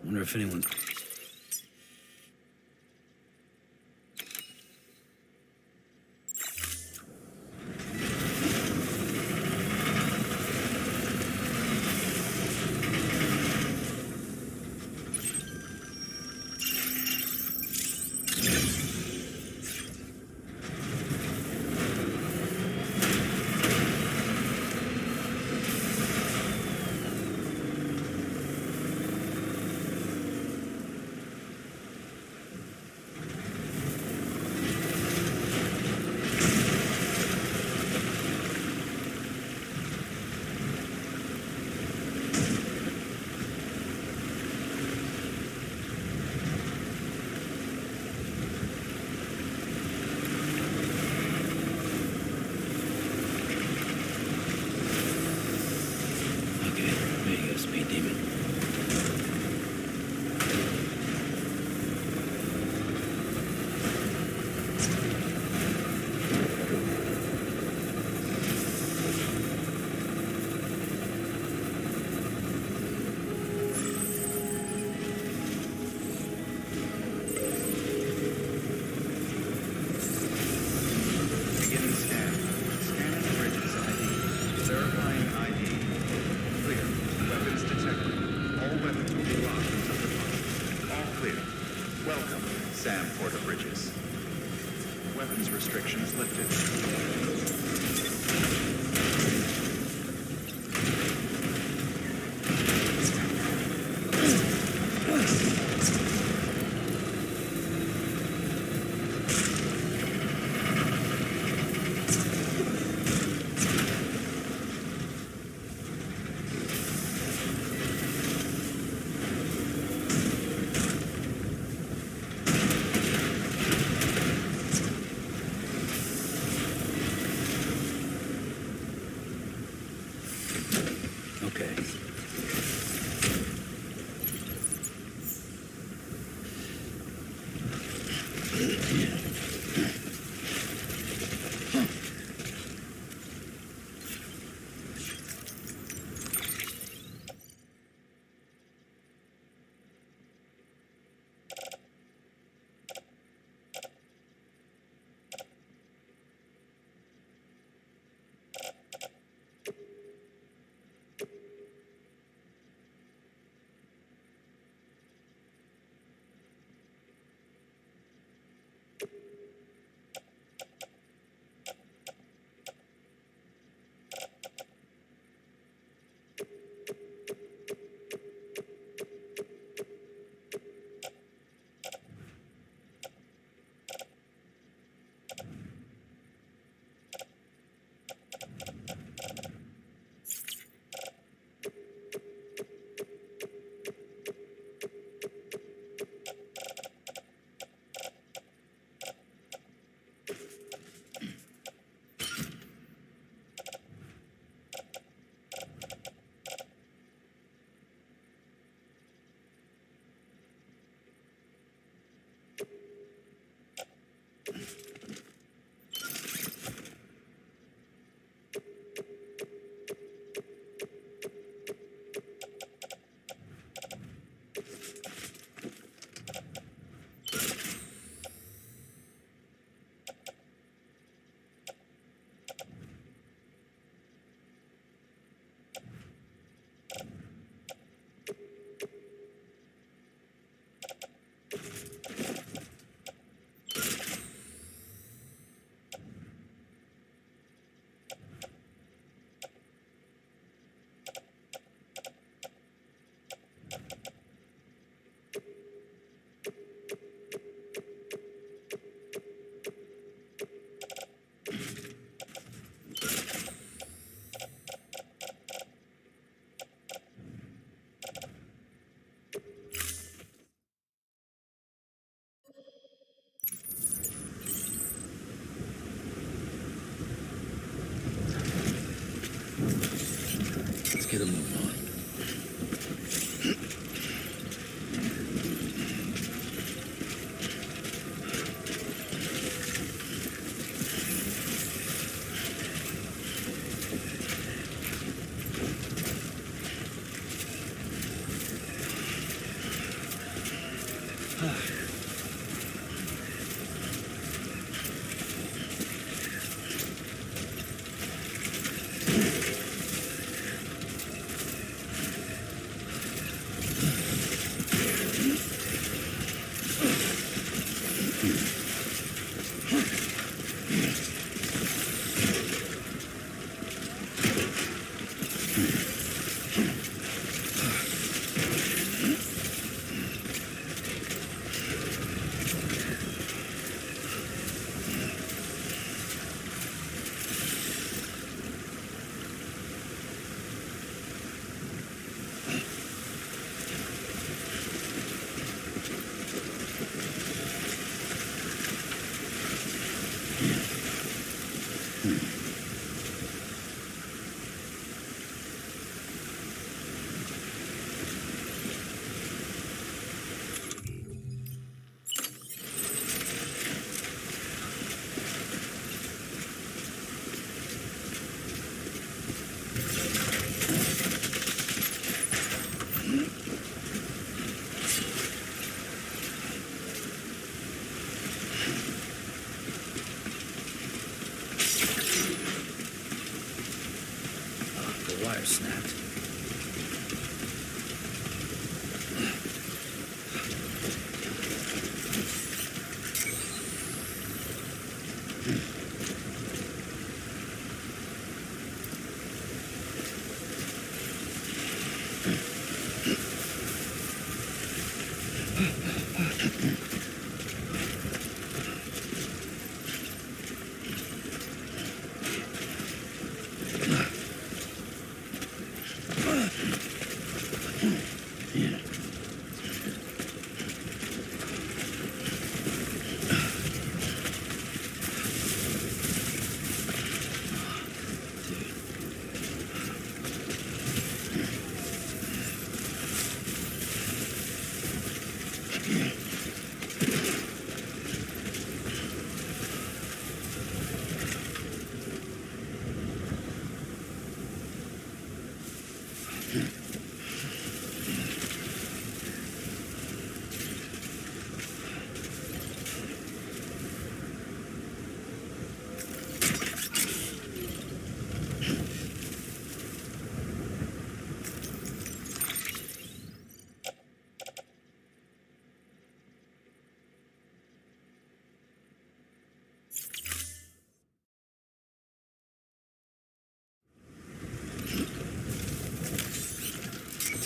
Wonder if anyone...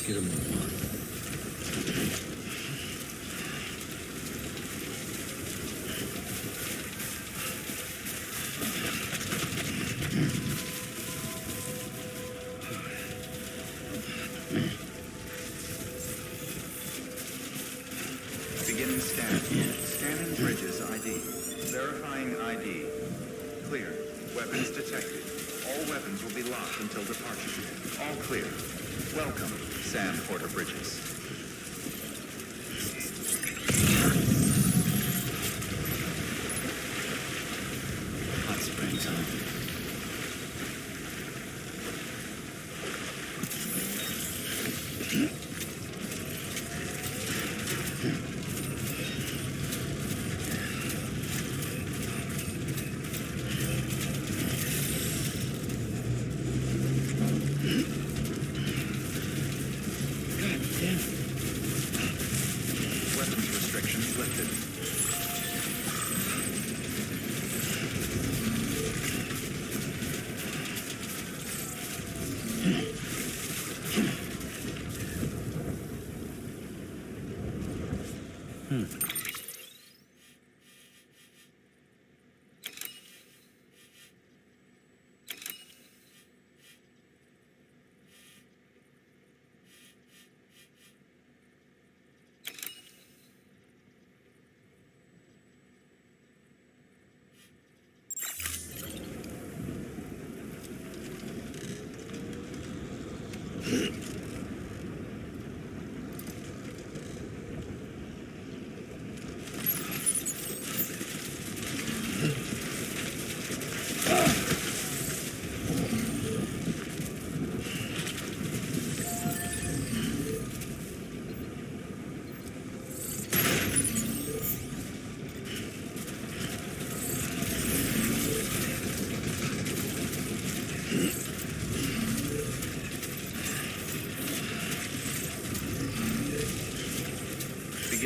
Get a move on. Beginning scan. Scanning bridges ID. Verifying ID. Clear. Weapons detected. All weapons will be locked until departure. All clear. Welcome, Sam Porter Bridges. Hot spring time.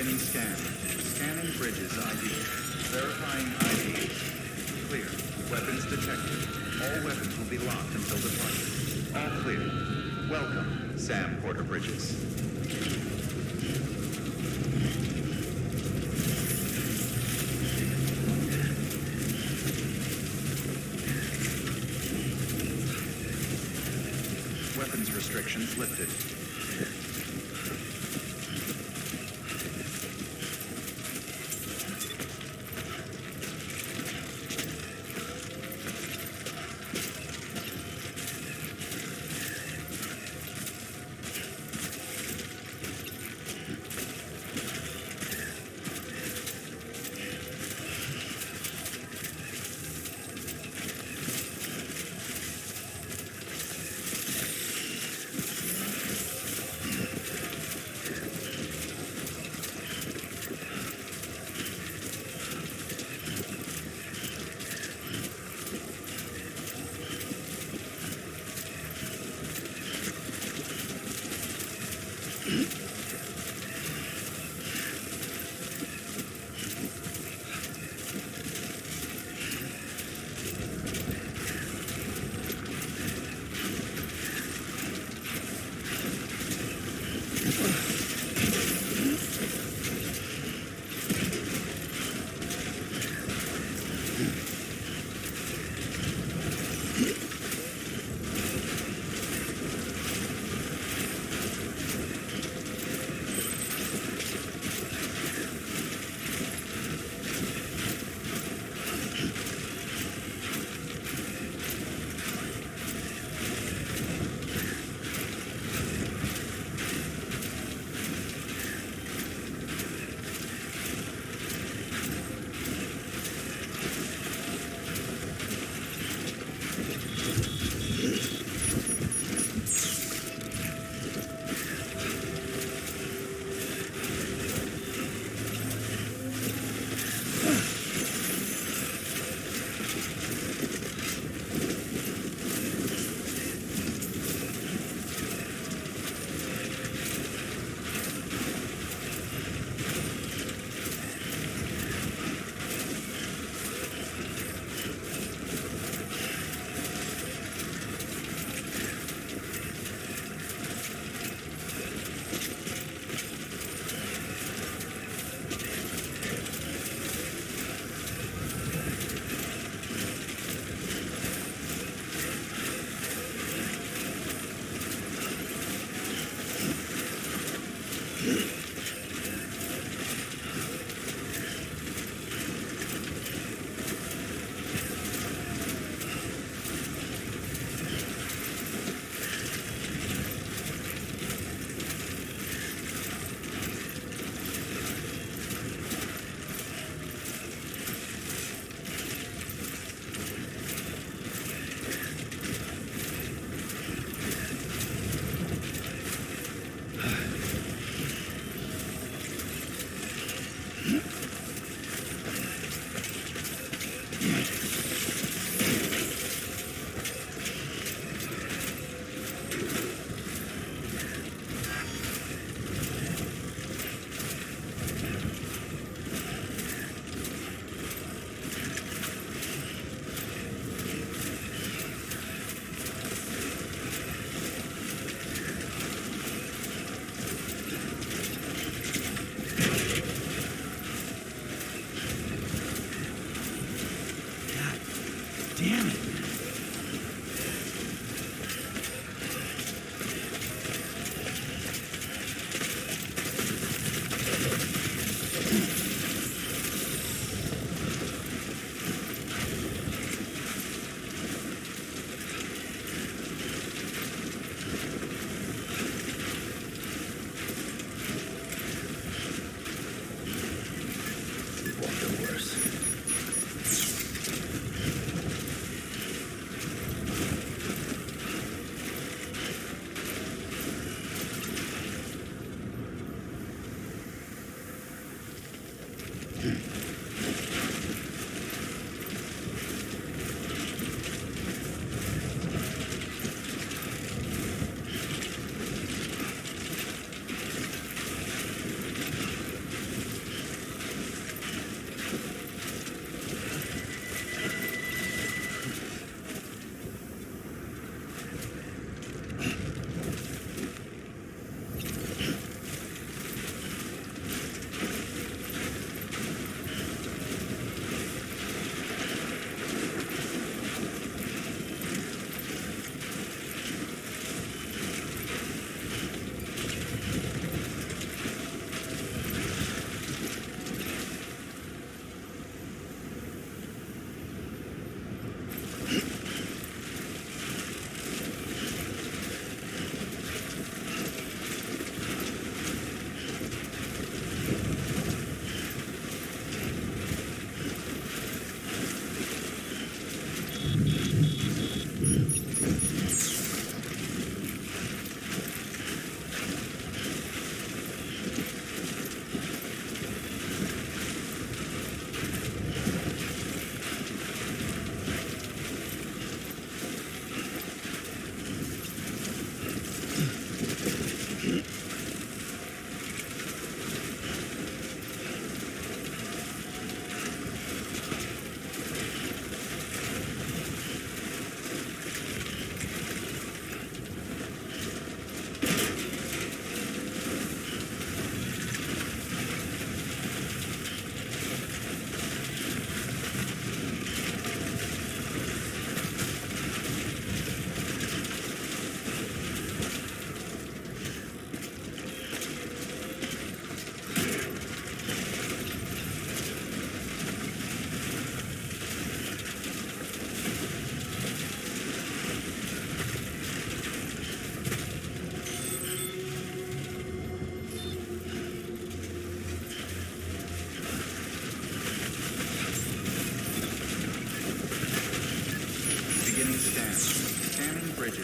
Beginning scan. Scanning bridges ID. Verifying ID. Clear. Weapons detected. All weapons will be locked until departure. All clear. Welcome, Sam Porter Bridges. Weapons restrictions lifted.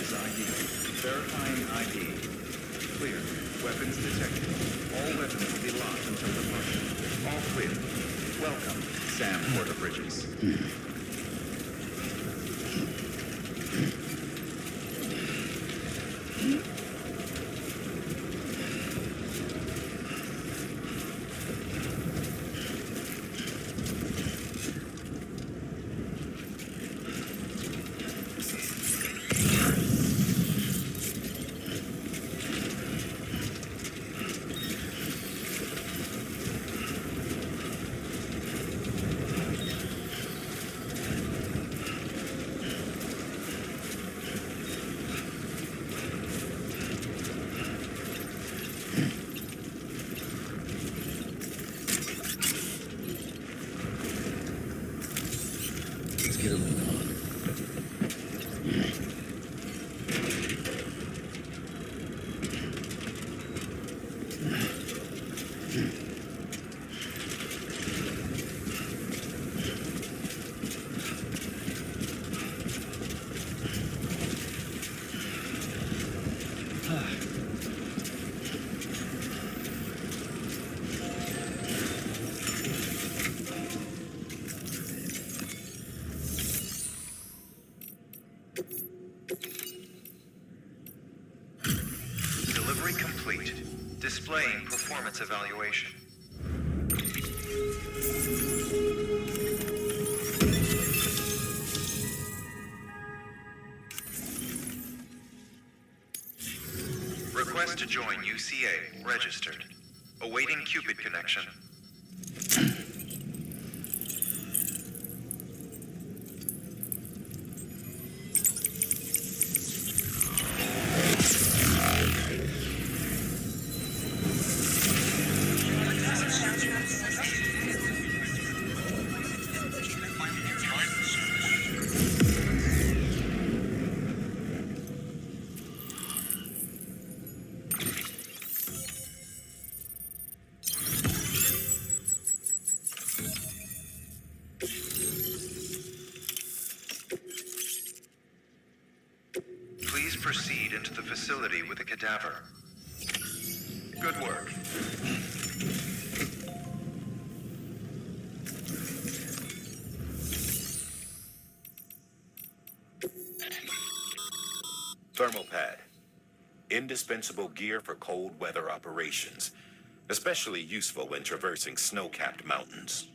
Bridges ID. Verifying ID. Clear. Weapons detected. All weapons will be locked until departure. All clear. Welcome, Sam Porter Bridges. Get a move on. Delivery complete. Displaying performance evaluation. Request to join UCA. Registered. Awaiting Cupid connection. Please proceed into the facility with the cadaver. Good work. Thermal pad. Indispensable gear for cold weather operations, especially useful when traversing snow-capped mountains.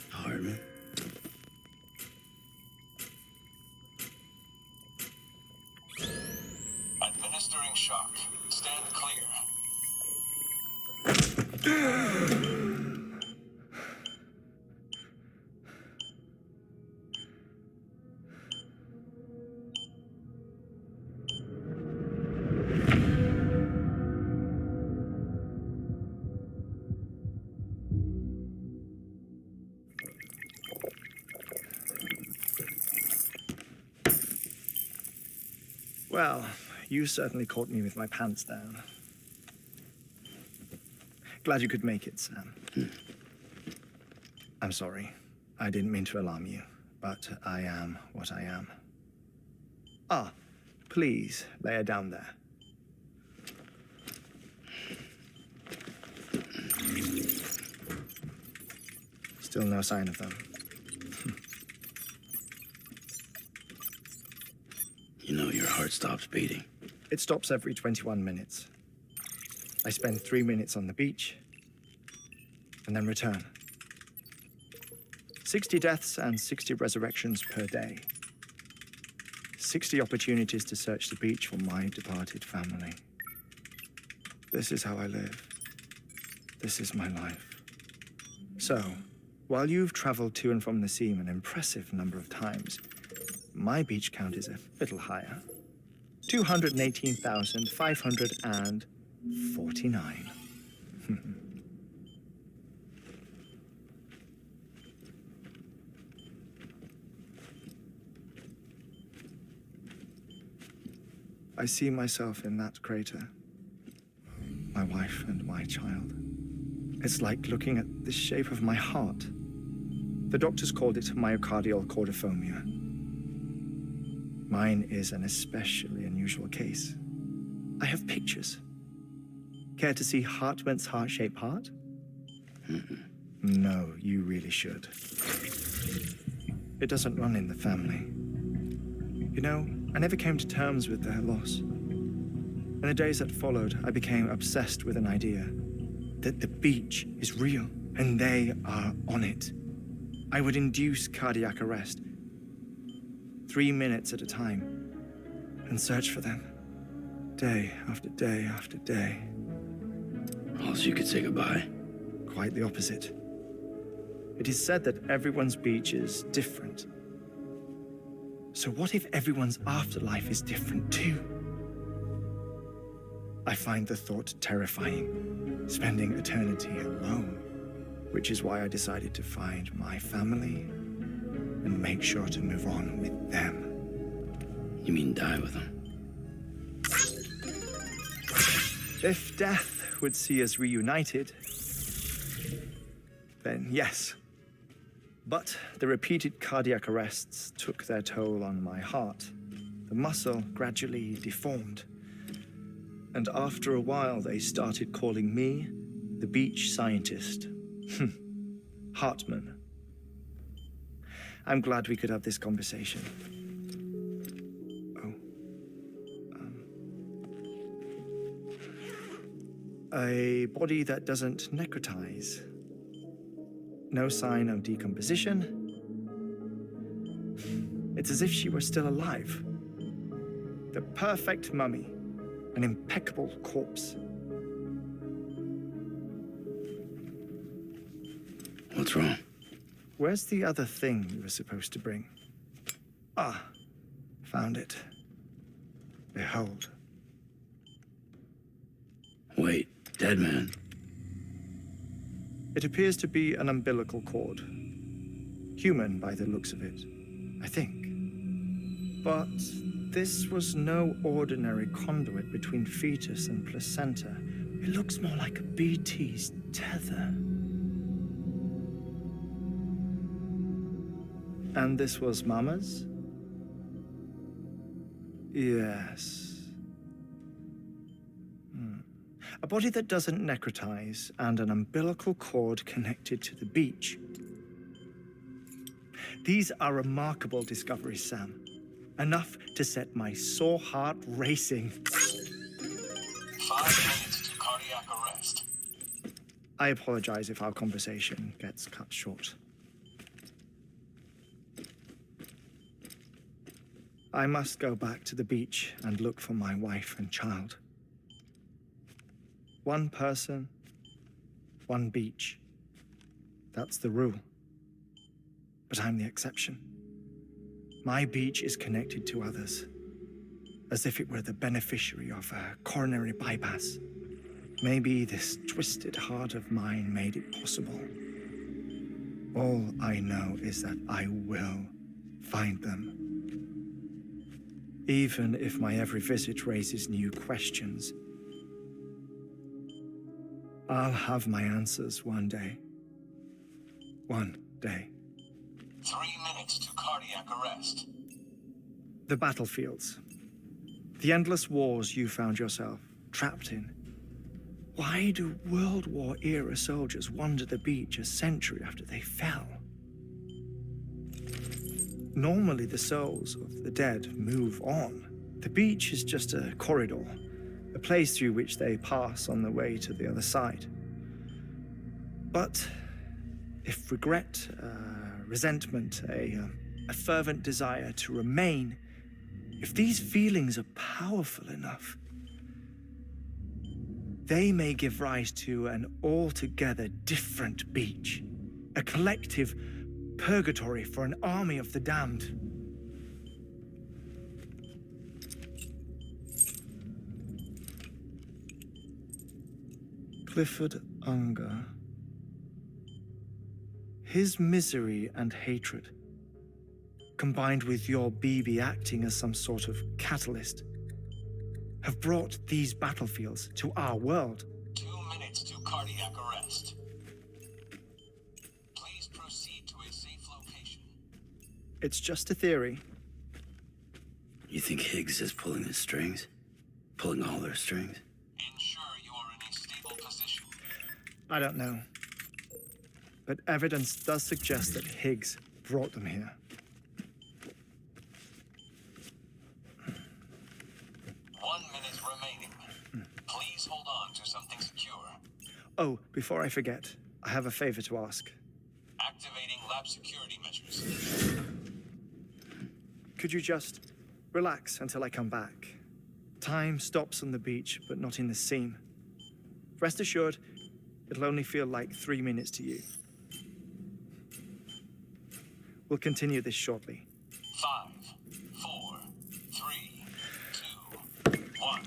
Hartman. Administering shock. Stand clear. Well, you certainly caught me with my pants down. Glad you could make it, Sam. I'm sorry. I didn't mean to alarm you, but I am what I am. Ah, please lay her down there. Still no sign of them. You know your heart stops beating. It stops every 21 minutes. I spend 3 minutes on the beach, and then return. 60 deaths and 60 resurrections per day. 60 opportunities to search the beach for my departed family. This is how I live. This is my life. So, while you've traveled to and from the sea an impressive number of times, my beach count is a little higher. 218,549. I see myself in that crater. My wife and my child. It's like looking at the shape of my heart. The doctors called it myocardial cordiformia. Mine is an especially unusual case. I have pictures. Care to see Hartman's heart-shaped heart? No, you really should. It doesn't run in the family. You know, I never came to terms with their loss. In the days that followed, I became obsessed with an idea that the beach is real and they are on it. I would induce cardiac arrest, 3 minutes at a time, and search for them, day after day after day. Also, you could say goodbye. Quite the opposite. It is said that everyone's beach is different. So what if everyone's afterlife is different too? I find the thought terrifying, spending eternity alone, which is why I decided to find my family and make sure to move on with them. You mean die with them? If death would see us reunited, then yes. But the repeated cardiac arrests took their toll on my heart. The muscle gradually deformed. And after a while, they started calling me the beach scientist. Hartman. I'm glad we could have this conversation. A body that doesn't necrotize. No sign of decomposition. It's as if she were still alive. The perfect mummy. An impeccable corpse. What's wrong? Where's the other thing you were supposed to bring? Ah, found it. Behold. Wait, dead man. It appears to be an umbilical cord. Human by the looks of it, I think. But this was no ordinary conduit between fetus and placenta. It looks more like a BT's tether. And this was Mama's? Yes. A body that doesn't necrotize and an umbilical cord connected to the beach. These are remarkable discoveries, Sam. Enough to set my sore heart racing. 5 minutes to cardiac arrest. I apologize if our conversation gets cut short. I must go back to the beach and look for my wife and child. One person, one beach. That's the rule. But I'm the exception. My beach is connected to others, as if it were the beneficiary of a coronary bypass. Maybe this twisted heart of mine made it possible. All I know is that I will find them. Even if my every visit raises new questions, I'll have my answers one day. One day. 3 minutes to cardiac arrest. The battlefields. The endless wars you found yourself trapped in. Why do World War-era soldiers wander the beach a century after they fell? Normally, the souls of the dead move on. The beach is just a corridor, a place through which they pass on the way to the other side. But if regret, resentment, a fervent desire to remain, if these feelings are powerful enough, they may give rise to an altogether different beach, a collective purgatory for an army of the damned. Clifford Unger. His misery and hatred, combined with your BB acting as some sort of catalyst, have brought these battlefields to our world. 2 minutes to cardiac arrest. Please proceed to a safe location. It's just a theory. You think Higgs is pulling the strings? Pulling all their strings? Ensure you are in a stable position. I don't know. But evidence does suggest that Higgs brought them here. 1 minute remaining. Please hold on to something secure. Oh, before I forget, I have a favor to ask. Activating lab security measures. Could you just relax until I come back? Time stops on the beach, but not in the scene. Rest assured, it'll only feel like 3 minutes to you. We'll continue this shortly. 5, 4, 3, 2, 1.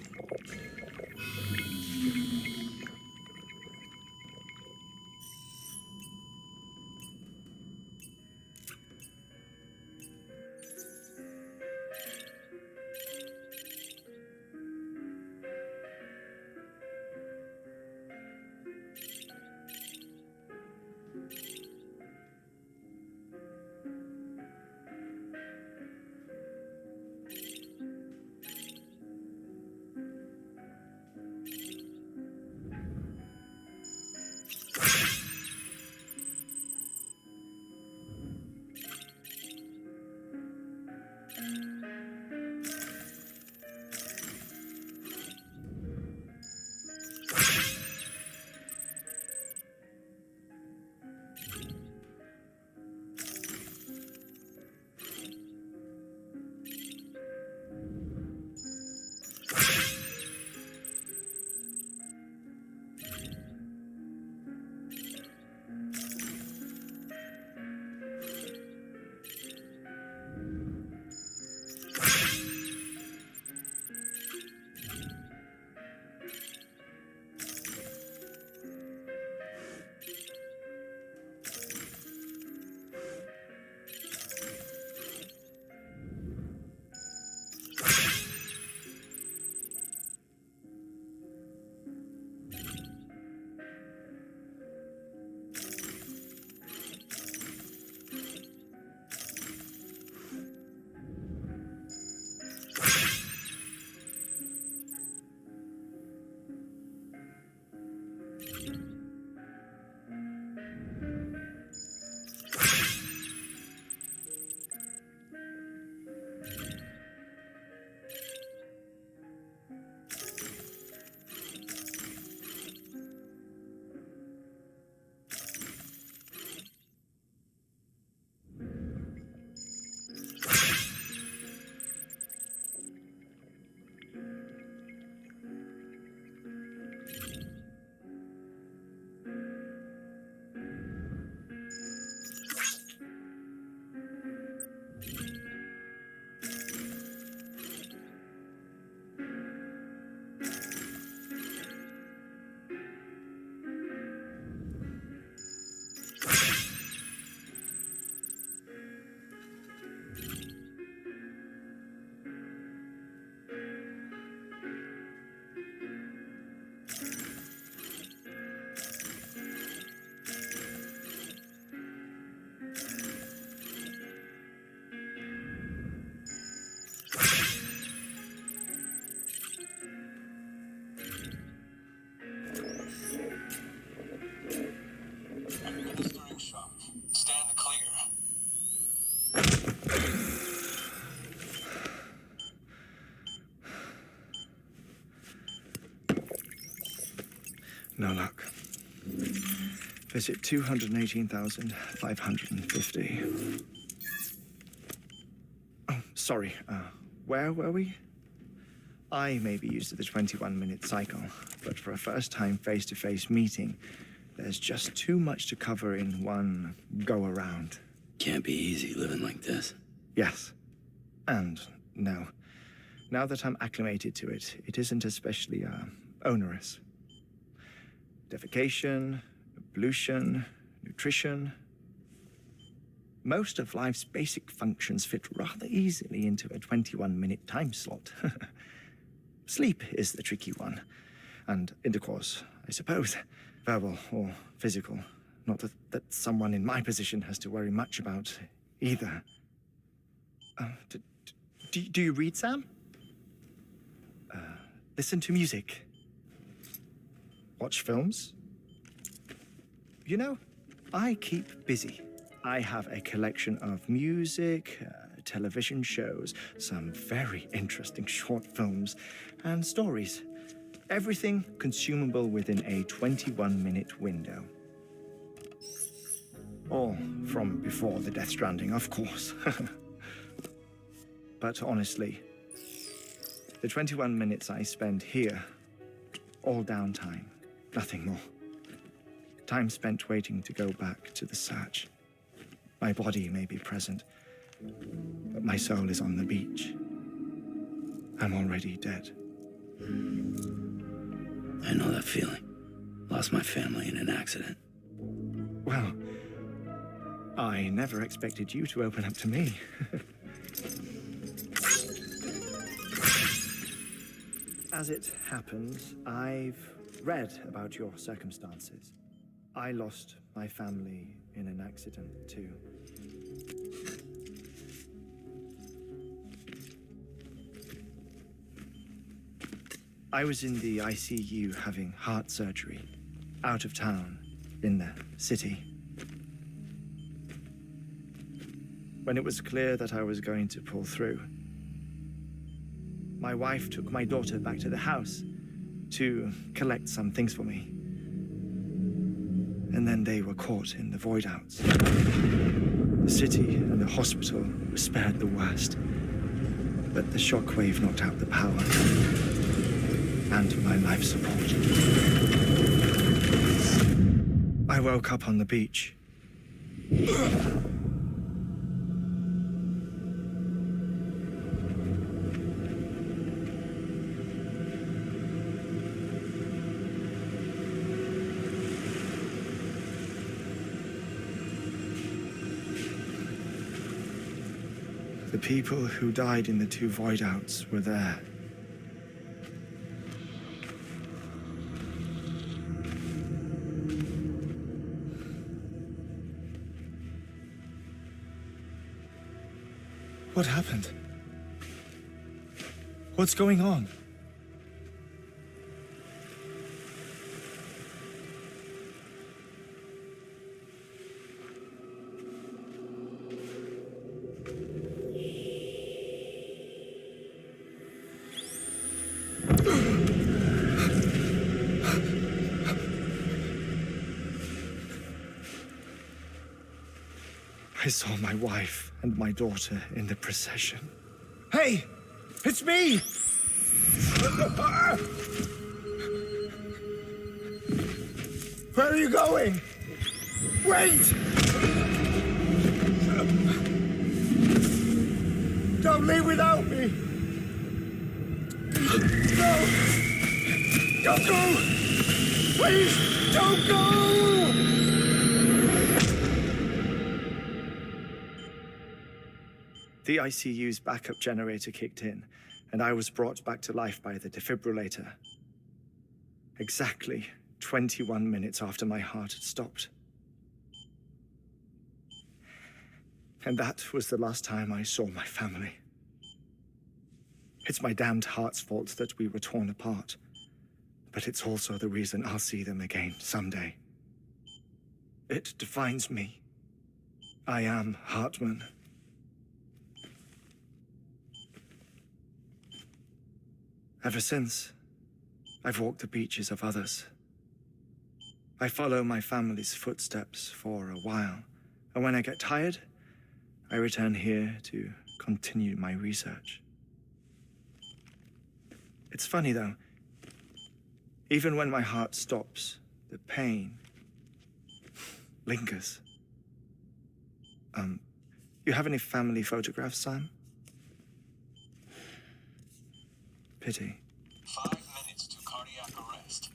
Administering shock. Stand clear. No luck. Visit 218,550. Oh, sorry. Where were we? I may be used to the 21-minute cycle, but for a first-time face-to-face meeting, there's just too much to cover in one go-around. Can't be easy living like this. Yes. And no. Now that I'm acclimated to it, it isn't especially, onerous. Defecation, ablution, nutrition. Most of life's basic functions fit rather easily into a 21-minute time slot. Sleep is the tricky one. And intercourse, I suppose. Verbal or physical. Not that someone in my position has to worry much about either. Do you read, Sam? Listen to music. Watch films? You know, I keep busy. I have a collection of music, television shows, some very interesting short films, and stories. Everything consumable within a 21-minute window. All from before the Death Stranding, of course. But honestly, the 21 minutes I spend here, all downtime, nothing more. Time spent waiting to go back to the search. My body may be present, but my soul is on the beach. I'm already dead. I know that feeling. Lost my family in an accident. Well, I never expected you to open up to me. As it happens, I've read about your circumstances. I lost my family in an accident, too. I was in the ICU having heart surgery, out of town, in the city. When it was clear that I was going to pull through, my wife took my daughter back to the house to collect some things for me. And then they were caught in the void outs. The city and the hospital were spared the worst, but the shockwave knocked out the power and my life support. I woke up on the beach. The people who died in the two void outs were there. What happened? What's going on? I saw my wife and my daughter in the procession. Hey! It's me! Where are you going? Wait! Don't leave without me! No! Don't go! Please, don't go! The ICU's backup generator kicked in, and I was brought back to life by the defibrillator. Exactly 21 minutes after my heart had stopped. And that was the last time I saw my family. It's my damned heart's fault that we were torn apart, but it's also the reason I'll see them again someday. It defines me. I am Hartman. Ever since, I've walked the beaches of others. I follow my family's footsteps for a while, and when I get tired, I return here to continue my research. It's funny, though. Even when my heart stops, the pain lingers. You have any family photographs, Sam? Pity. 5 minutes to cardiac arrest.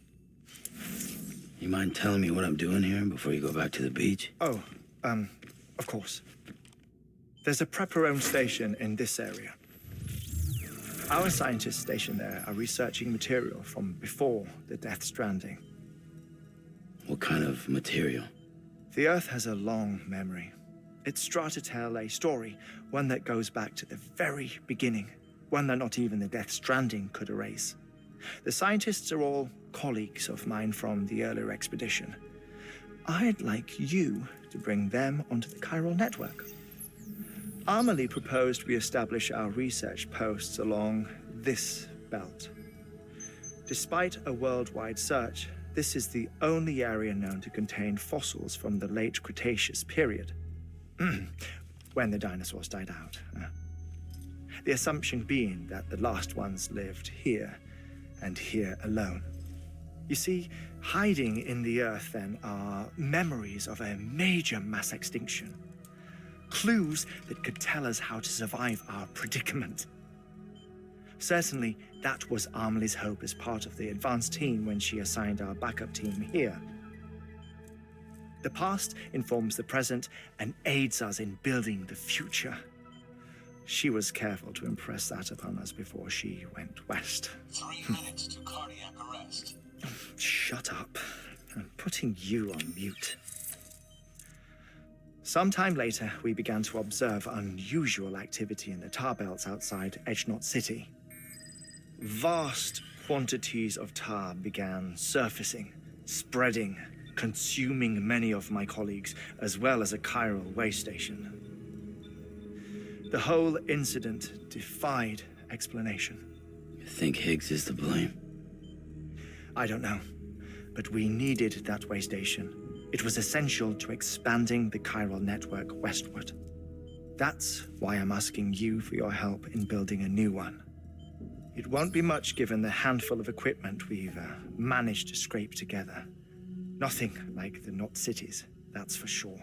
You mind telling me what I'm doing here before you go back to the beach? Oh, of course. There's a prep-your-own station in this area. Our scientists stationed there are researching material from before the Death Stranding. What kind of material? The Earth has a long memory. It's trying to tell a story, one that goes back to the very beginning, one that not even the Death Stranding could erase. The scientists are all colleagues of mine from the earlier expedition. I'd like you to bring them onto the chiral network. Amelie proposed we establish our research posts along this belt. Despite a worldwide search, this is the only area known to contain fossils from the late Cretaceous period, when the dinosaurs died out. The assumption being that the last ones lived here, and here alone. You see, hiding in the Earth, then, are memories of a major mass extinction. Clues that could tell us how to survive our predicament. Certainly, that was Amelie's hope as part of the advanced team when she assigned our backup team here. The past informs the present and aids us in building the future. She was careful to impress that upon us before she went west. 3 minutes to cardiac arrest. Shut up. I'm putting you on mute. Sometime later, we began to observe unusual activity in the tar belts outside Edgenot City. Vast quantities of tar began surfacing, spreading, consuming many of my colleagues, as well as a chiral way station. The whole incident defied explanation. You think Higgs is to blame? I don't know, but we needed that way station. It was essential to expanding the chiral network westward. That's why I'm asking you for your help in building a new one. It won't be much given the handful of equipment we've managed to scrape together. Nothing like the knot cities, that's for sure.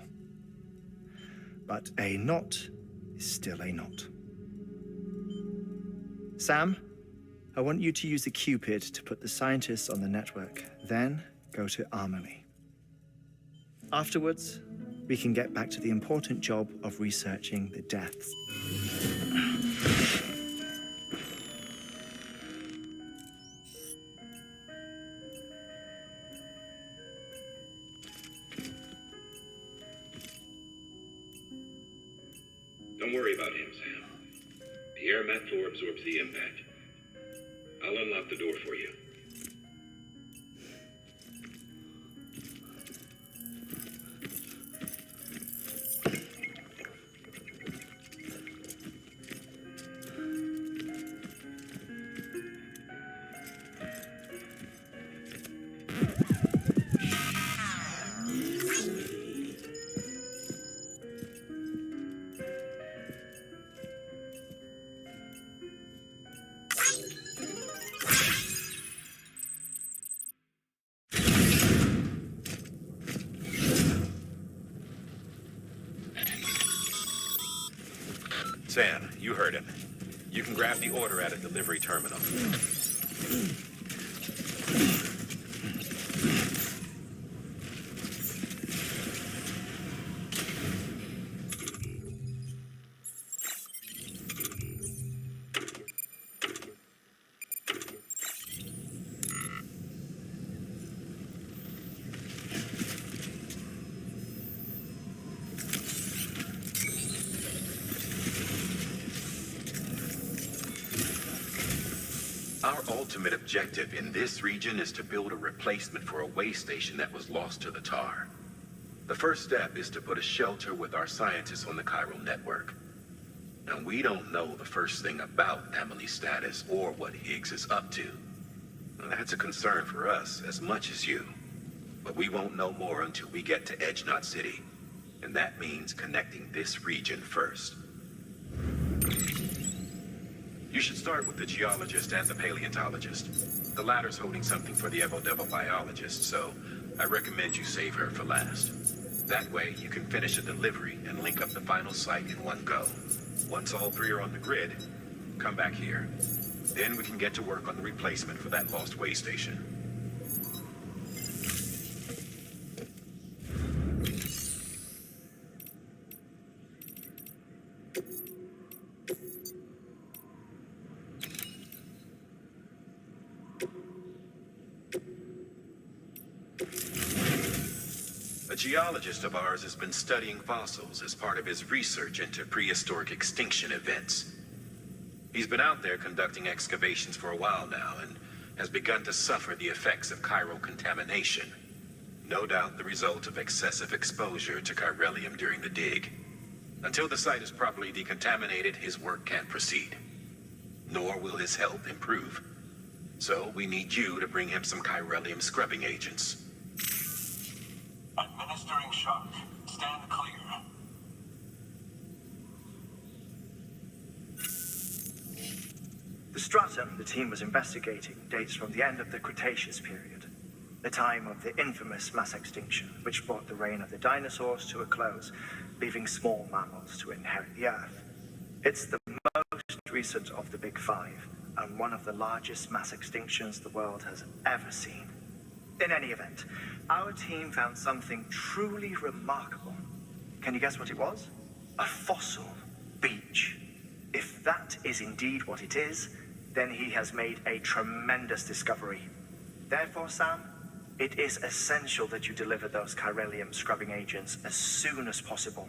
But a knot is still a knot. Sam, I want you to use the Cupid to put the scientists on the network, then go to Amelie. Afterwards, we can get back to the important job of researching the deaths. Don't worry about him, Sam. The air mat floor absorbs the impact. I'll unlock the door for you. Sam, you heard him. You can grab the order at a delivery terminal. Our ultimate objective in this region is to build a replacement for a way station that was lost to the tar. The first step is to put a shelter with our scientists on the chiral network. Now, we don't know the first thing about Emily's status or what Higgs is up to. That's a concern for us as much as you. But we won't know more until we get to Edge Knot City. And that means connecting this region first. You should start with the geologist and the paleontologist. The latter's holding something for the Evo-Devo biologist, so I recommend you save her for last. That way, you can finish a delivery and link up the final site in one go. Once all three are on the grid, come back here. Then we can get to work on the replacement for that lost way station. A geologist of ours has been studying fossils as part of his research into prehistoric extinction events. He's been out there conducting excavations for a while now and has begun to suffer the effects of chiral contamination. No doubt the result of excessive exposure to chiralium during the dig. Until the site is properly decontaminated, his work can't proceed. Nor will his health improve. So we need you to bring him some chiralium scrubbing agents. Administering shock. Stand clear. The stratum the team was investigating dates from the end of the Cretaceous period, the time of the infamous mass extinction, which brought the reign of the dinosaurs to a close, leaving small mammals to inherit the Earth. It's the most recent of the Big Five, and one of the largest mass extinctions the world has ever seen. In any event, our team found something truly remarkable. Can you guess what it was? A fossil beach. If that is indeed what it is, then he has made a tremendous discovery. Therefore, Sam, it is essential that you deliver those chiralium scrubbing agents as soon as possible.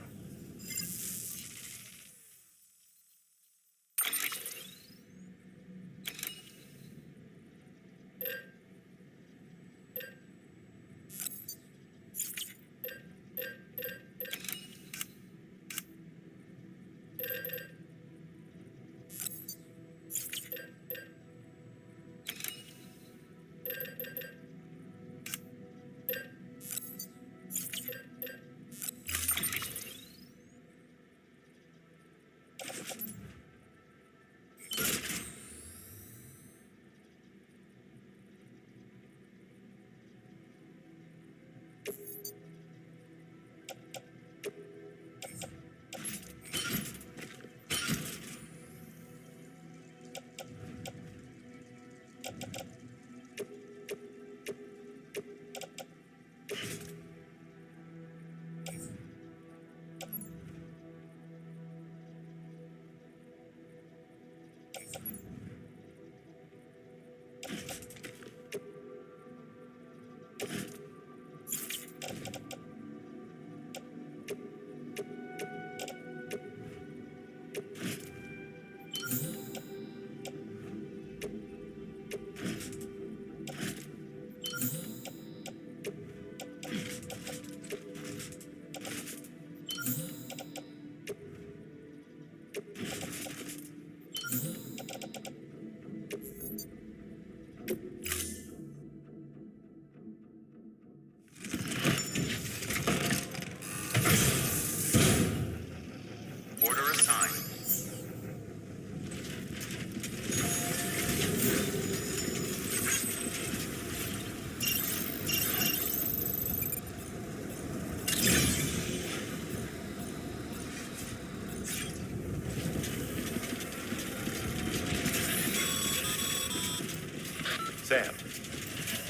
Sam,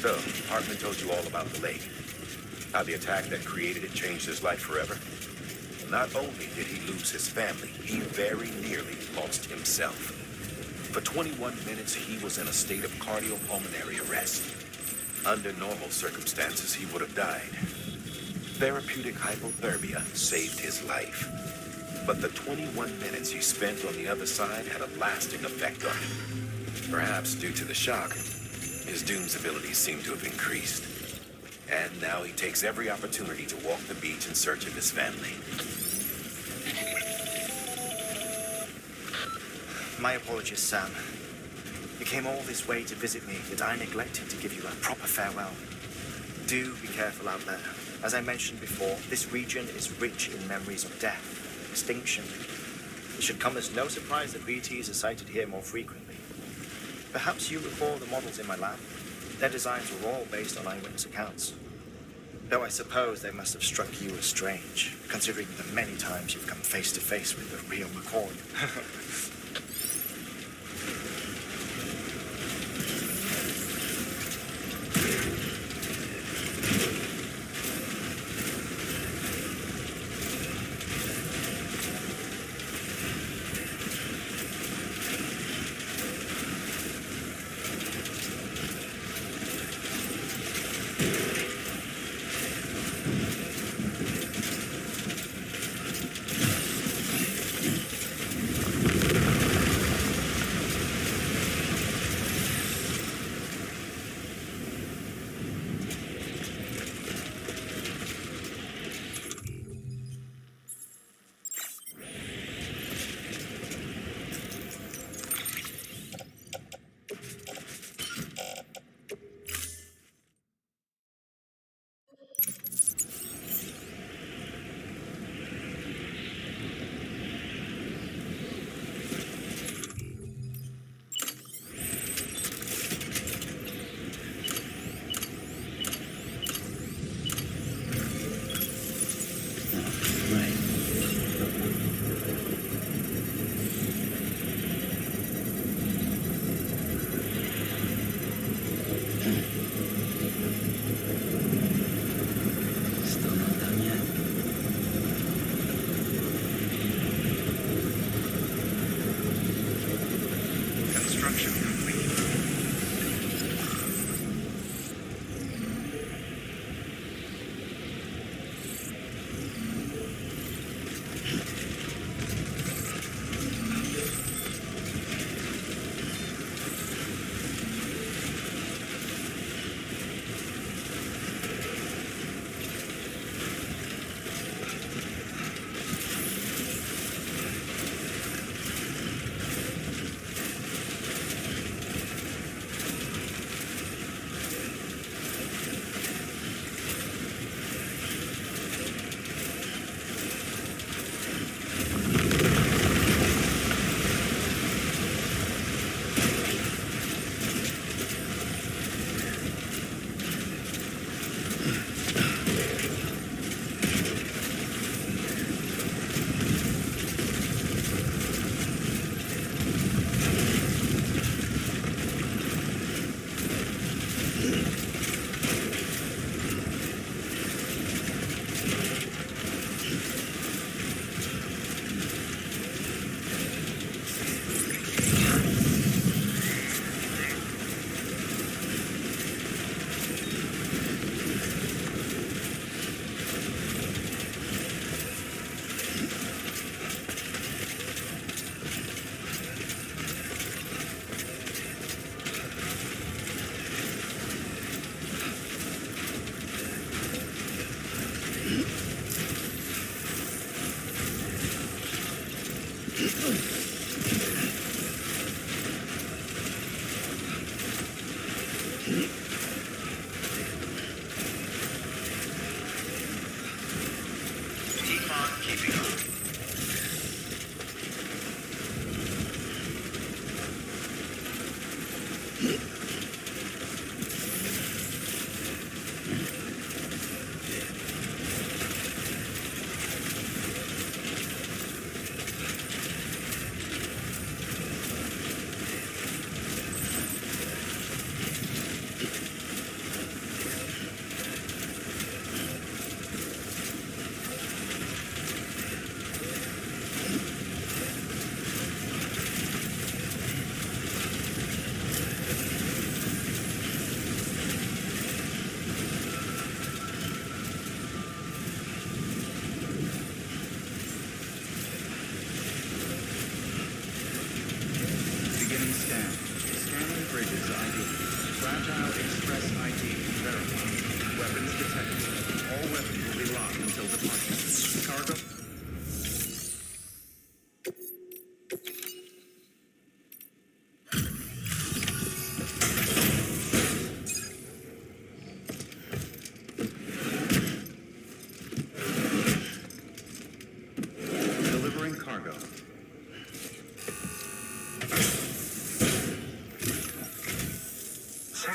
so Hartman told you all about the lake. How the attack that created it changed his life forever. Not only did he lose his family, he very nearly lost himself. For 21 minutes, he was in a state of cardiopulmonary arrest. Under normal circumstances, he would have died. Therapeutic hypothermia saved his life. But the 21 minutes he spent on the other side had a lasting effect on him. Perhaps due to the shock, his Doom's abilities seem to have increased. And now he takes every opportunity to walk the beach in search of his family. My apologies, Sam. You came all this way to visit me, yet I neglected to give you a proper farewell. Do be careful out there. As I mentioned before, this region is rich in memories of death, extinction. It should come as no surprise that BTs are sighted here more frequently. Perhaps you recall the models in my lab. Their designs were all based on eyewitness accounts. Though I suppose they must have struck you as strange, considering the many times you've come face to face with the real McCoy.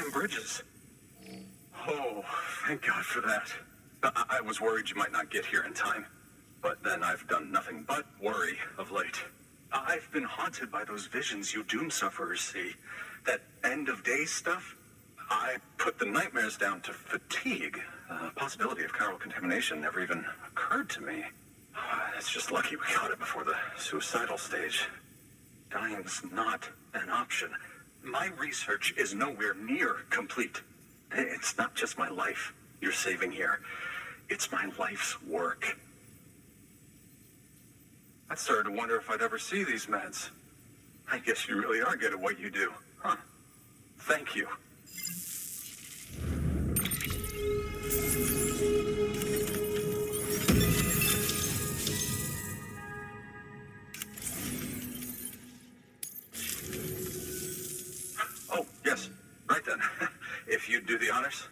them bridges. Oh, thank God for that. I was worried you might not get here in time. But then I've done nothing but worry of late. I've been haunted by those visions you doom sufferers see. That end of days stuff. I put the nightmares down to fatigue. The possibility of chiral contamination never even occurred to me. It's just lucky we caught it before the suicidal stage. Dying's not an option. My research is nowhere near complete. It's not just my life you're saving here. It's my life's work. I started to wonder if I'd ever see these meds. I guess you really are good at what you do, huh? Thank you. Oh, yes. Right then. If you'd do the honors.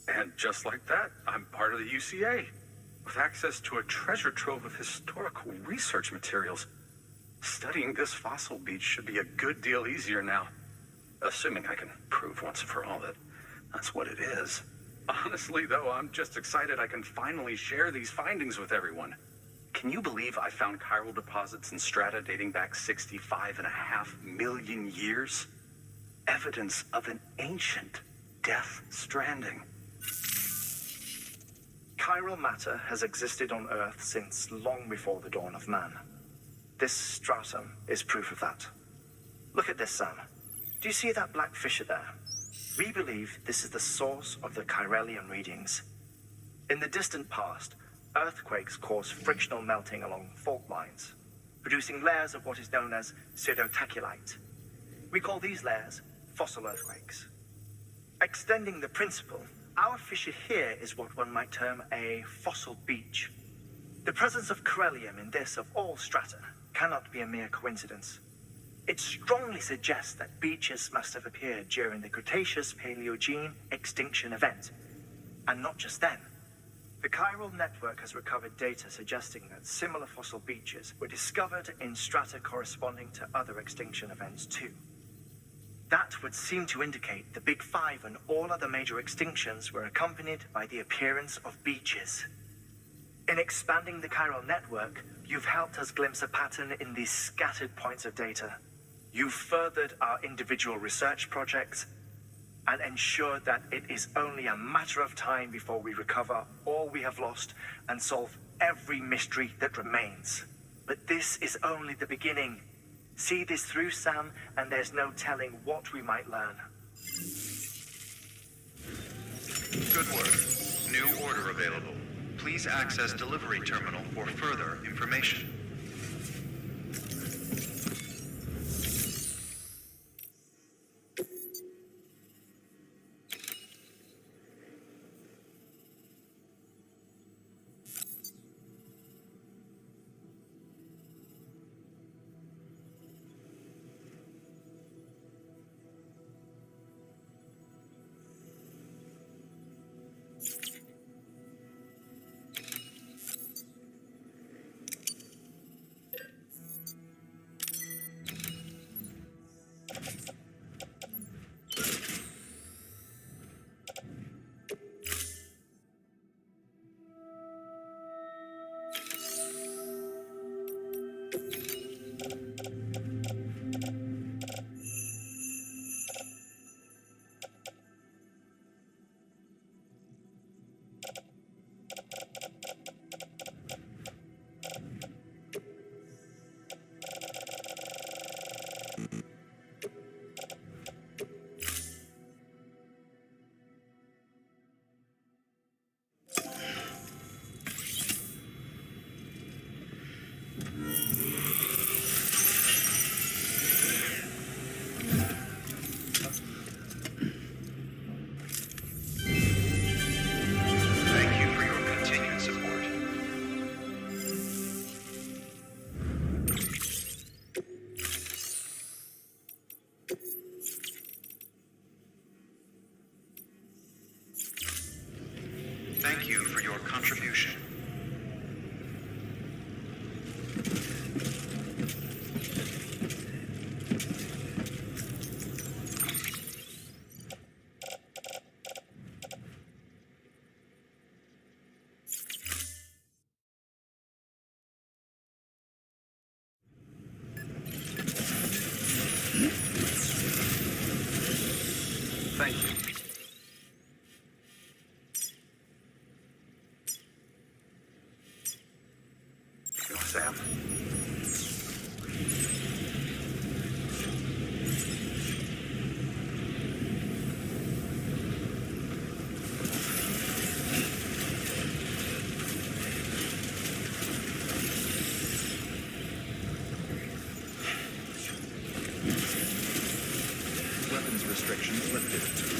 And just like that, I'm part of the UCA, with access to a treasure trove of historical research materials. Studying this fossil beach should be a good deal easier now, assuming I can prove once and for all that that's what it is. Honestly, though, I'm just excited I can finally share these findings with everyone. Can you believe I found chiral deposits in strata dating back 65.5 million years? Evidence of an ancient death stranding. Chiral matter has existed on Earth since long before the dawn of man. This stratum is proof of that. Look at this, Sam. Do you see that black fissure there? We believe this is the source of the Chiralian readings. In the distant past, earthquakes caused frictional melting along fault lines, producing layers of what is known as pseudotaculite. We call these layers fossil earthquakes. Extending the principle, our fissure here is what one might term a fossil beach. The presence of corellium in this of all strata cannot be a mere coincidence. It strongly suggests that beaches must have appeared during the Cretaceous-Paleogene extinction event. And not just then. The chiral network has recovered data suggesting that similar fossil beaches were discovered in strata corresponding to other extinction events too. That would seem to indicate the Big Five and all other major extinctions were accompanied by the appearance of beaches. In expanding the chiral network, you've helped us glimpse a pattern in these scattered points of data. You've furthered our individual research projects and ensured that it is only a matter of time before we recover all we have lost and solve every mystery that remains. But this is only the beginning. See this through, Sam, and there's no telling what we might learn. Good work. New order available. Please access delivery terminal for further information. Sam. Weapons restrictions lifted.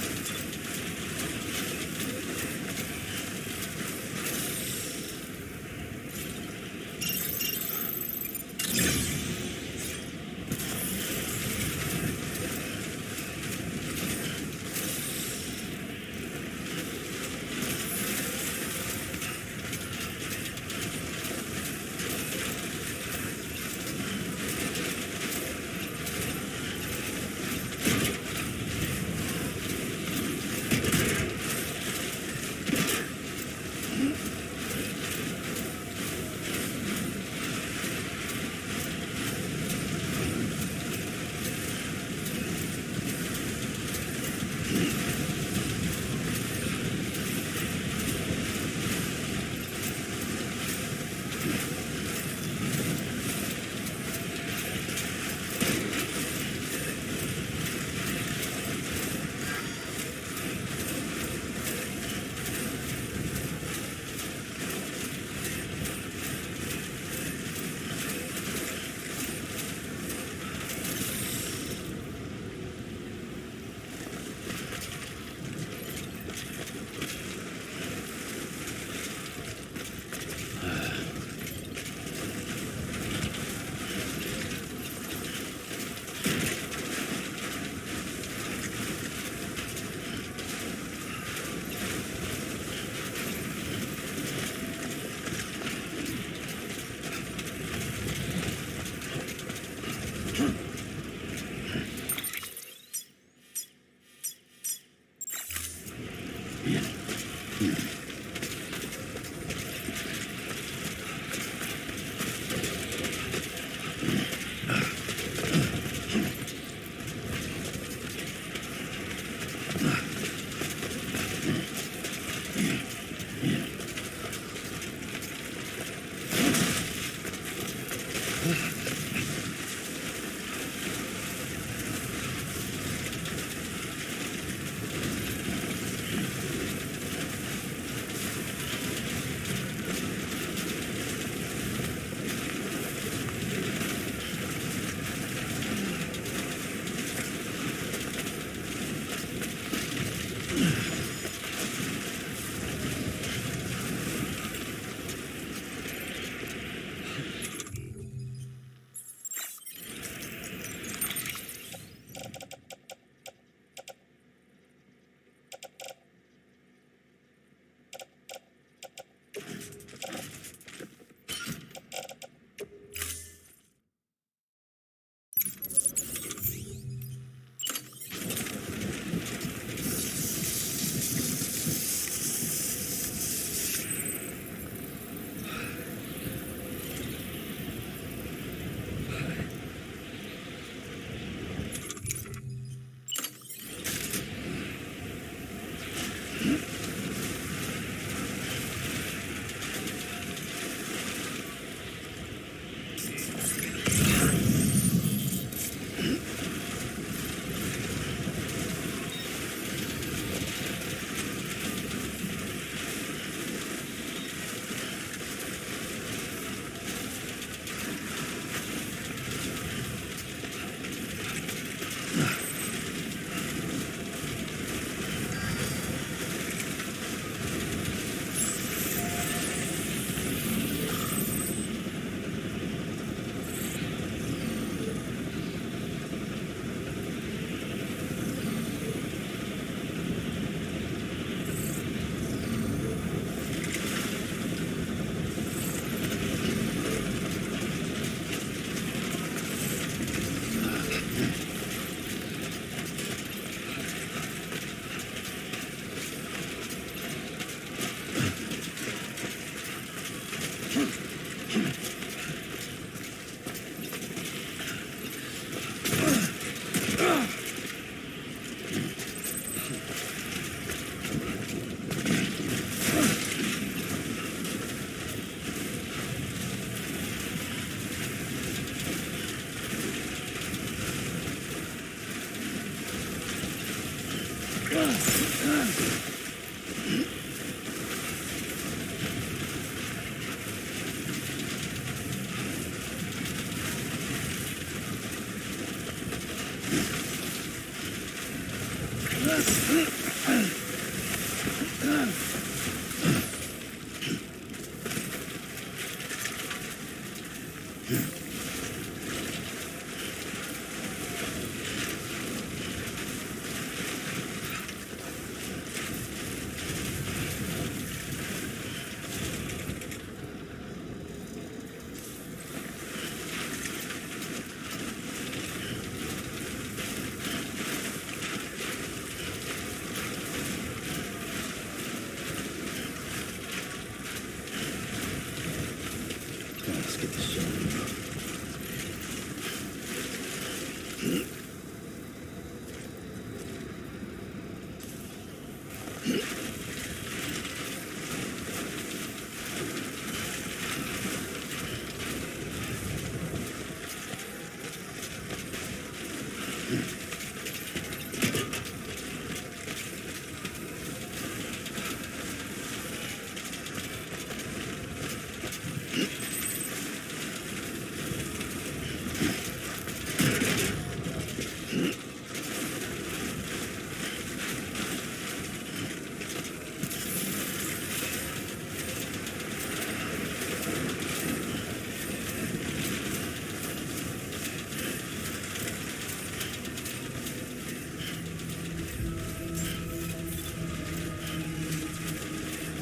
Let's get this show.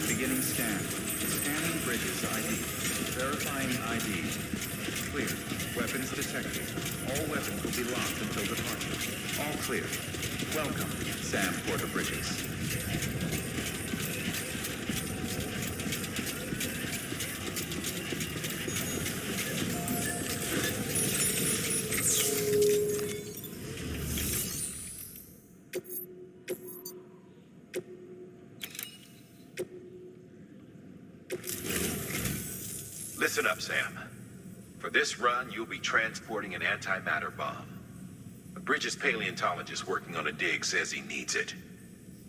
Beginning scan. Scanning bridges ID. Verifying ID. Clear. Weapons detected. All weapons will be locked until departure. All clear. Welcome, Sam Porter Bridges. Listen up, Sam. For this run, you'll be transporting an antimatter bomb. The Bridges paleontologist working on a dig says he needs it.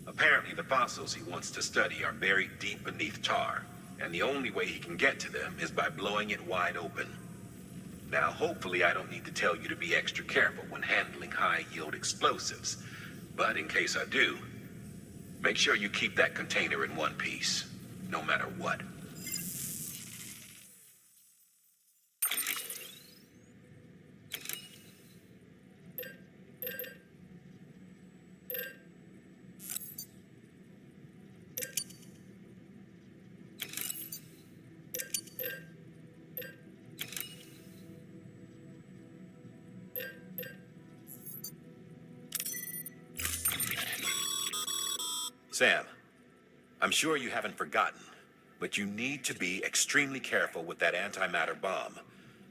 Apparently, the fossils he wants to study are buried deep beneath tar, and the only way he can get to them is by blowing it wide open. Now, hopefully I don't need to tell you to be extra careful when handling high-yield explosives, but in case I do, make sure you keep that container in one piece, no matter what. Sam, I'm sure you haven't forgotten, but you need to be extremely careful with that antimatter bomb,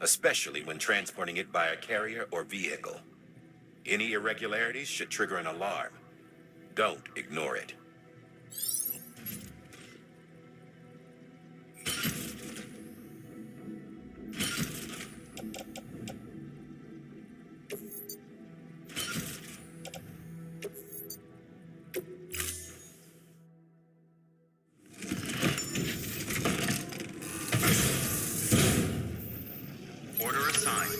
especially when transporting it by a carrier or vehicle. Any irregularities should trigger an alarm. Don't ignore it. Order assigned.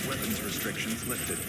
Weapons restrictions lifted.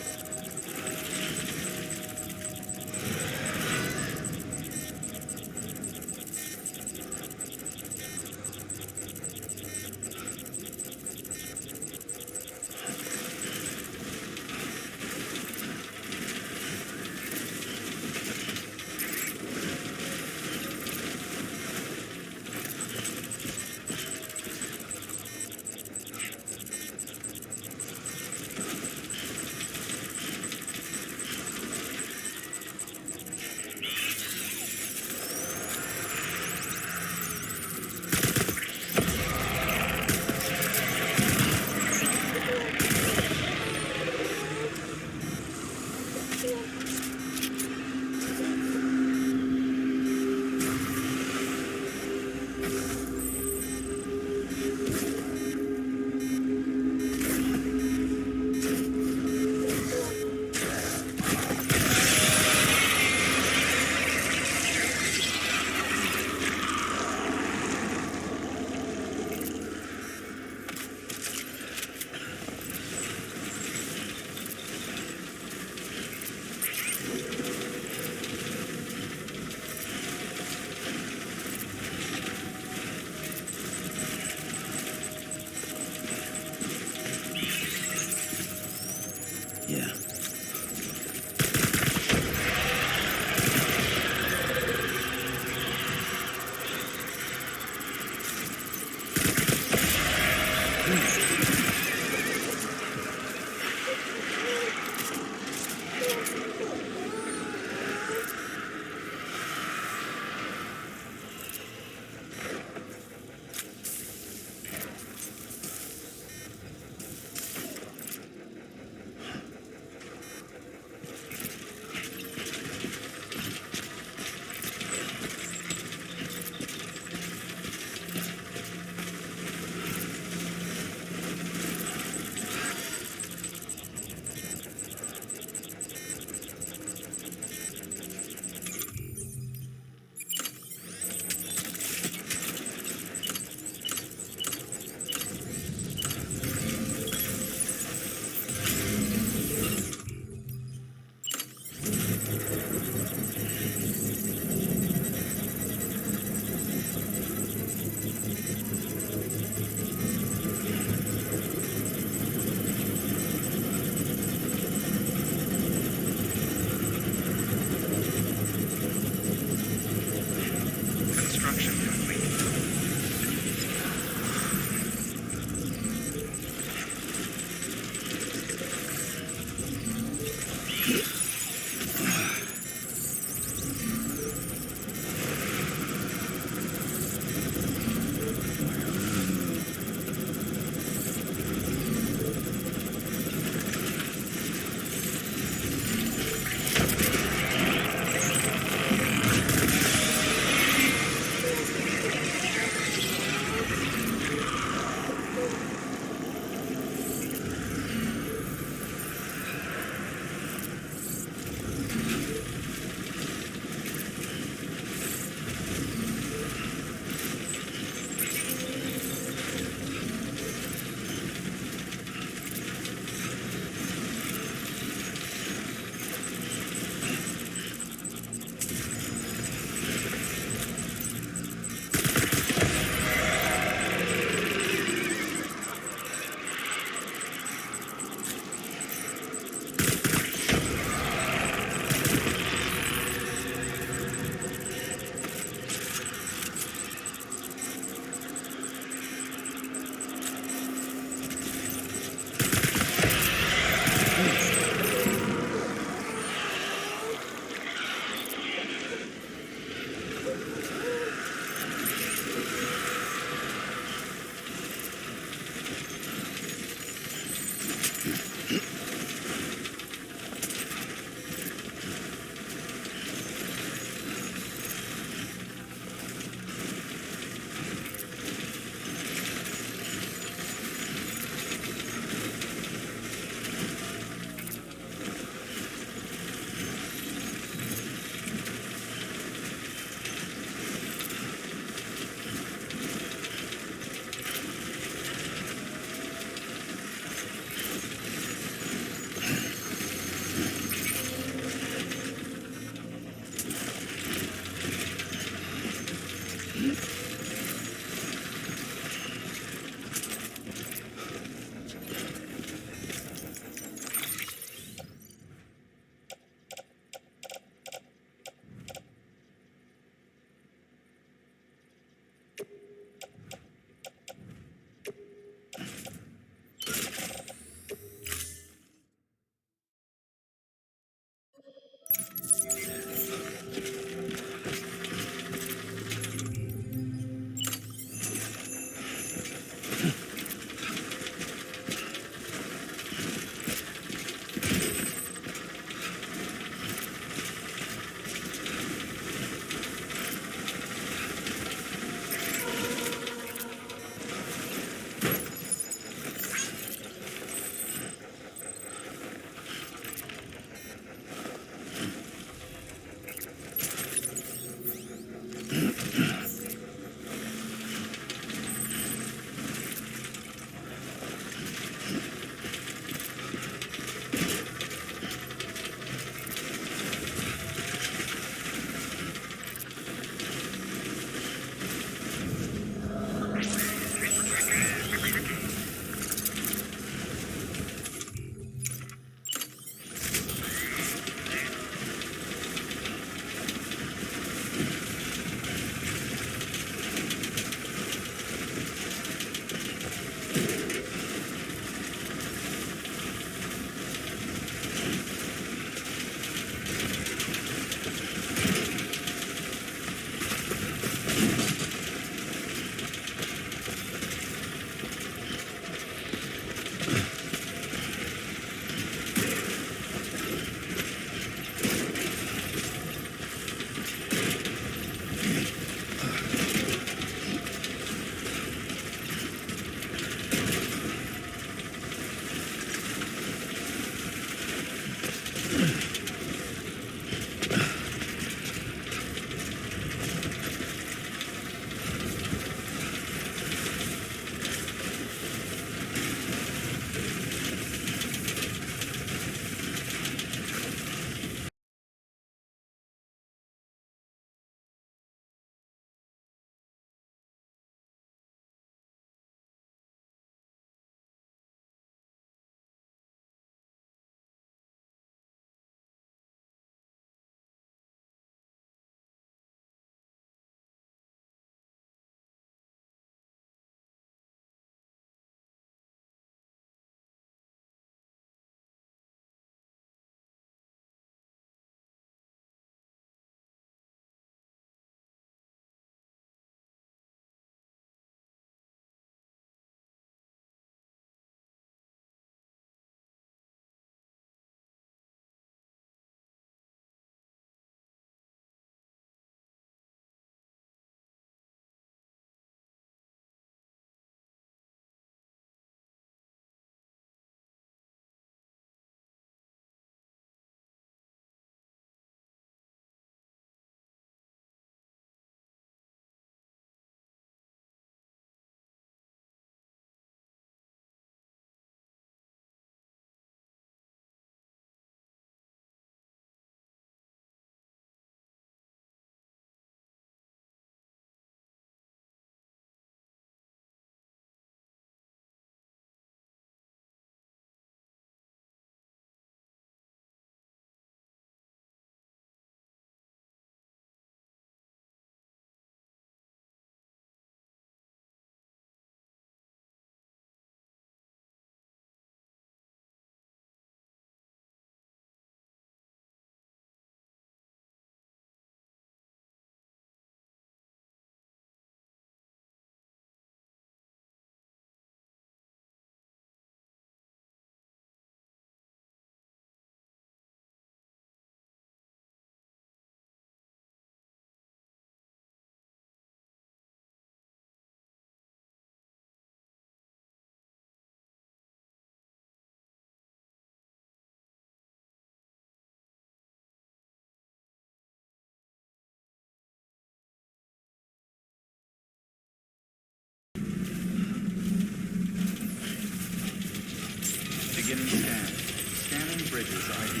Beginning scan. Scanning bridges ID.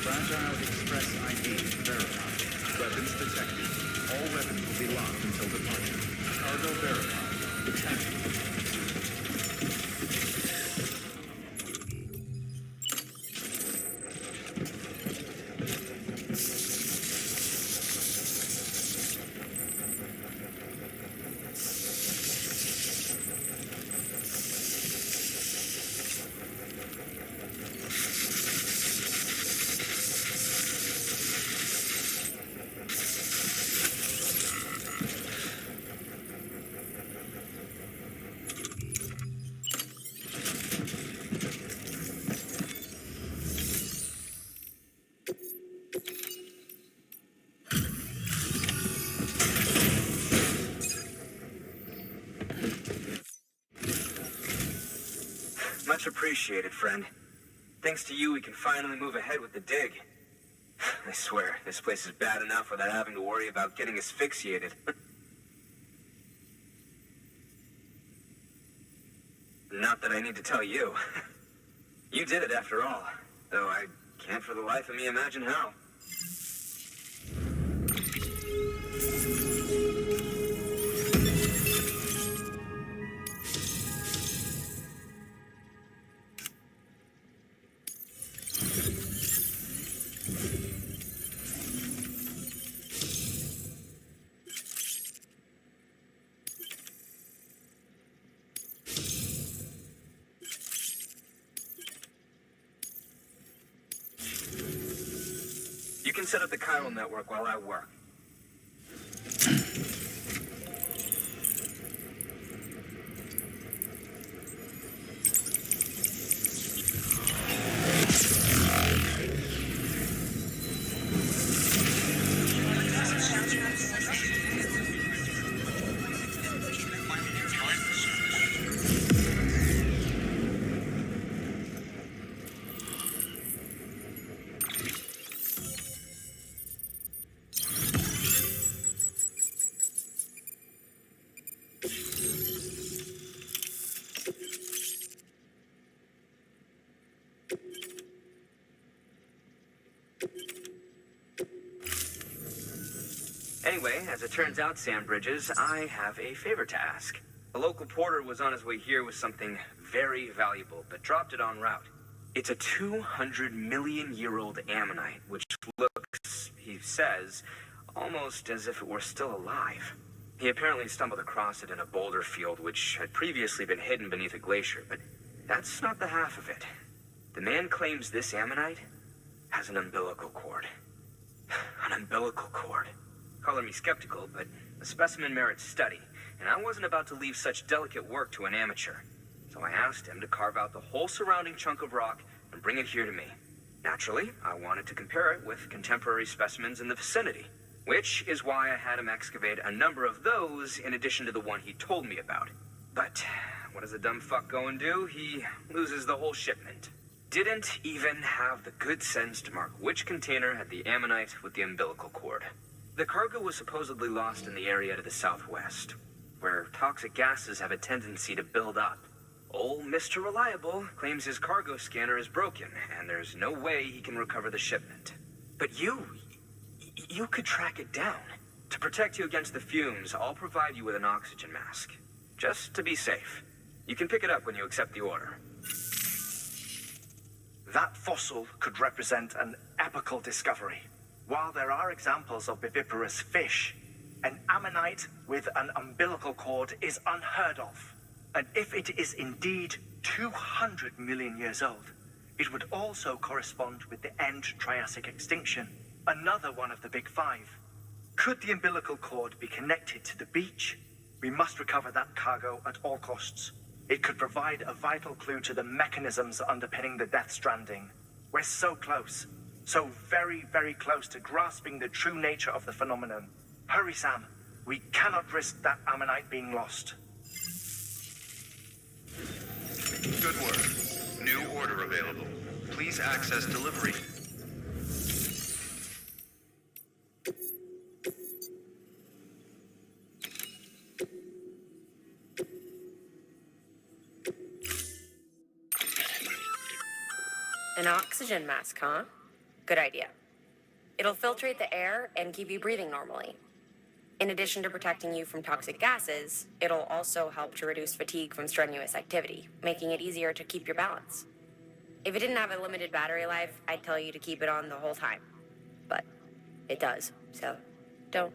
Fragile Express ID verified. Weapons detected. All weapons will be locked until departure. Cargo verified. Much appreciated, friend. Thanks to you, we can finally move ahead with the dig. I swear, this place is bad enough without having to worry about getting asphyxiated. Not that I need to tell you. You did it after all, though I can't for the life of me imagine how. You can set up the chiral network while I work. Anyway, as it turns out, Sam Bridges, I have a favor to ask. A local porter was on his way here with something very valuable, but dropped it en route. It's a 200-million-year-old ammonite, which looks, he says, almost as if it were still alive. He apparently stumbled across it in a boulder field, which had previously been hidden beneath a glacier, but that's not the half of it. The man claims this ammonite has an umbilical cord. An umbilical cord. Color me skeptical, but the specimen merits study, and I wasn't about to leave such delicate work to an amateur. So I asked him to carve out the whole surrounding chunk of rock and bring it here to me. Naturally, I wanted to compare it with contemporary specimens in the vicinity, which is why I had him excavate a number of those in addition to the one he told me about. But what does a dumb fuck go and do? He loses the whole shipment. Didn't even have the good sense to mark which container had the ammonite with the umbilical cord. The cargo was supposedly lost in the area to the southwest, where toxic gases have a tendency to build up. Old Mr. Reliable claims his cargo scanner is broken, and there's no way he can recover the shipment. But you could track it down. To protect you against the fumes, I'll provide you with an oxygen mask. Just to be safe. You can pick it up when you accept the order. That fossil could represent an epical discovery. While there are examples of viviparous fish, an ammonite with an umbilical cord is unheard of. And if it is indeed 200 million years old, it would also correspond with the end Triassic extinction, another one of the big five. Could the umbilical cord be connected to the beach? We must recover that cargo at all costs. It could provide a vital clue to the mechanisms underpinning the Death Stranding. We're so close. So very, very close to grasping the true nature of the phenomenon. Hurry, Sam. We cannot risk that ammonite being lost. Good work. New order available. Please access delivery. An oxygen mask, huh? Good idea. It'll filtrate the air and keep you breathing normally. In addition to protecting you from toxic gases, it'll also help to reduce fatigue from strenuous activity, making it easier to keep your balance. If it didn't have a limited battery life, I'd tell you to keep it on the whole time. But it does, so don't.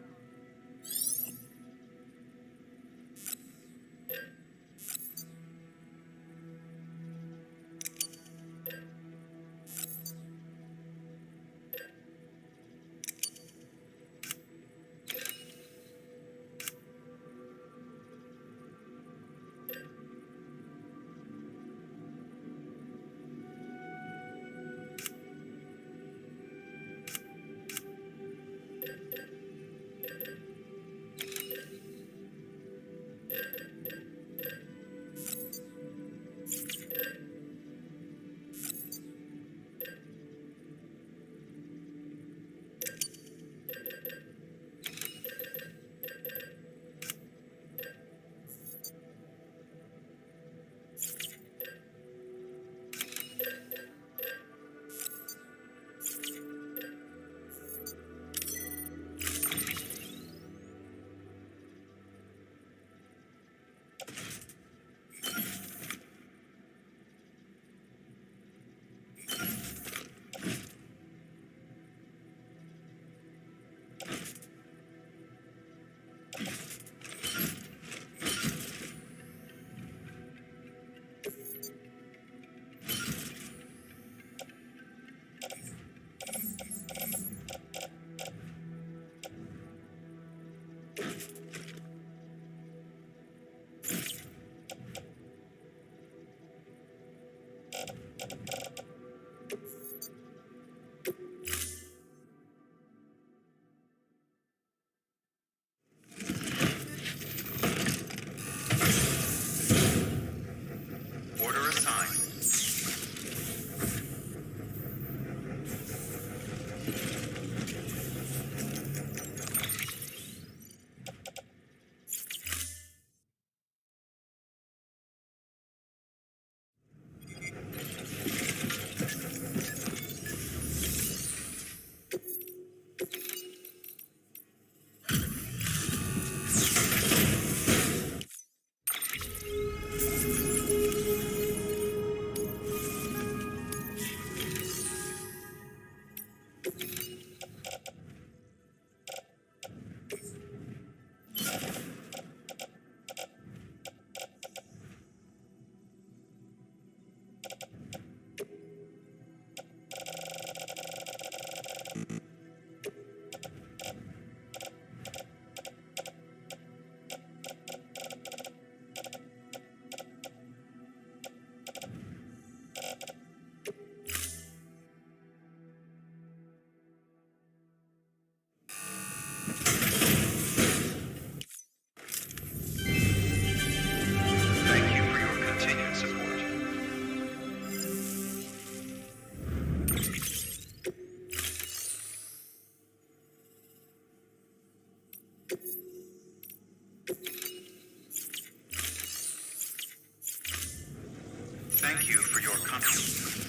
Thank you for your contribution.